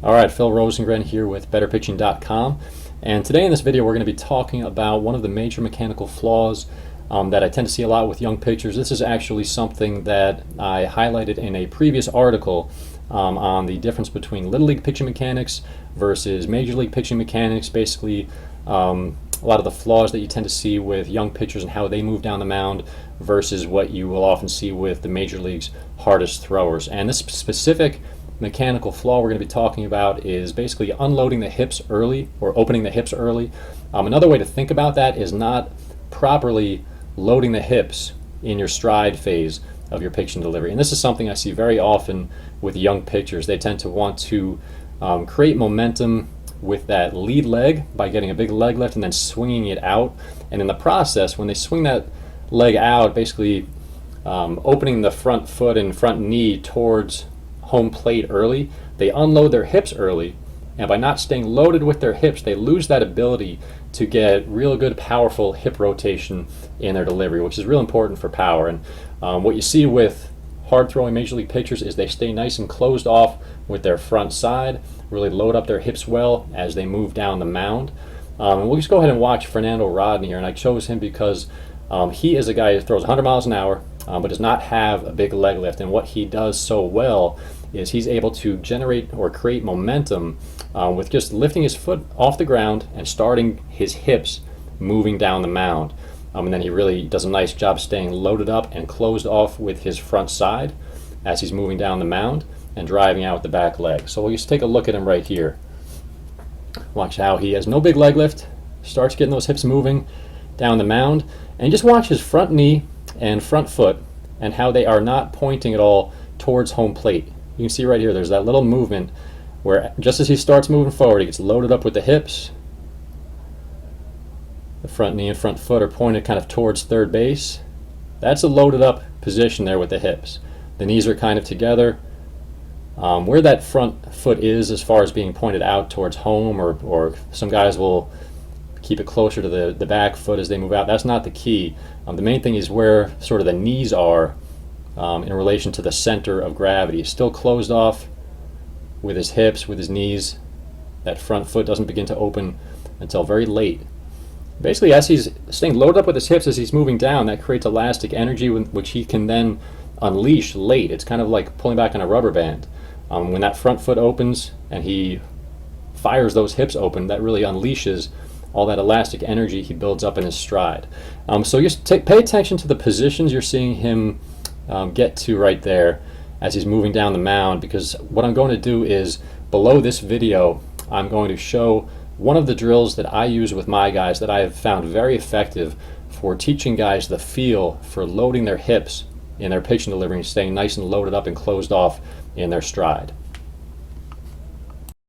All right, Phil Rosengren here with BetterPitching.com, and today in this video we're going to be talking about one of the major mechanical flaws that I tend to see a lot with young pitchers. This is actually something that I highlighted in a previous article on the difference between Little League pitching mechanics versus Major League pitching mechanics. Basically, a lot of the flaws that you tend to see with young pitchers and how they move down the mound versus what you will often see with the Major League's hardest throwers. And this specific mechanical flaw we're going to be talking about is basically unloading the hips early or opening the hips early. Another way to think about that is not properly loading the hips in your stride phase of your pitching delivery. And this is something I see very often with young pitchers. They tend to want to create momentum with that lead leg by getting a big leg lift and then swinging it out. And in the process, when they swing that leg out, basically opening the front foot and front knee towards home plate early, they unload their hips early, and by not staying loaded with their hips, they lose that ability to get real good powerful hip rotation in their delivery, which is real important for power. And what you see with hard throwing Major League pitchers is they stay nice and closed off with their front side, really load up their hips well as they move down the mound. And we'll just go ahead and watch Fernando Rodney here, and I chose him because he is a guy who throws 100 miles an hour but does not have a big leg lift. And what he does so well is he's able to generate or create momentum with just lifting his foot off the ground and starting his hips moving down the mound. And then he really does a nice job staying loaded up and closed off with his front side as he's moving down the mound and driving out with the back leg. So we'll just take a look at him right here. Watch how he has no big leg lift, starts getting those hips moving down the mound, and just watch his front knee and front foot and how they are not pointing at all towards home plate. You can see right here there's that little movement where just as he starts moving forward, he gets loaded up with the hips. The front knee and front foot are pointed kind of towards third base. That's a loaded up position there with the hips. The knees are kind of together. Where that front foot is as far as being pointed out towards home, or some guys will keep it closer to the back foot as they move out. That's not the key. The main thing is where sort of the knees are in relation to the center of gravity. Still closed off with his hips, with his knees. That front foot doesn't begin to open until very late. Basically, as he's staying loaded up with his hips as he's moving down, that creates elastic energy which he can then unleash late. It's kind of like pulling back on a rubber band. When that front foot opens and he fires those hips open, that really unleashes all that elastic energy he builds up in his stride. So just pay attention to the positions you're seeing him get to right there as he's moving down the mound, because what I'm going to do is below this video I'm going to show one of the drills that I use with my guys that I have found very effective for teaching guys the feel for loading their hips in their pitching delivery and staying nice and loaded up and closed off in their stride.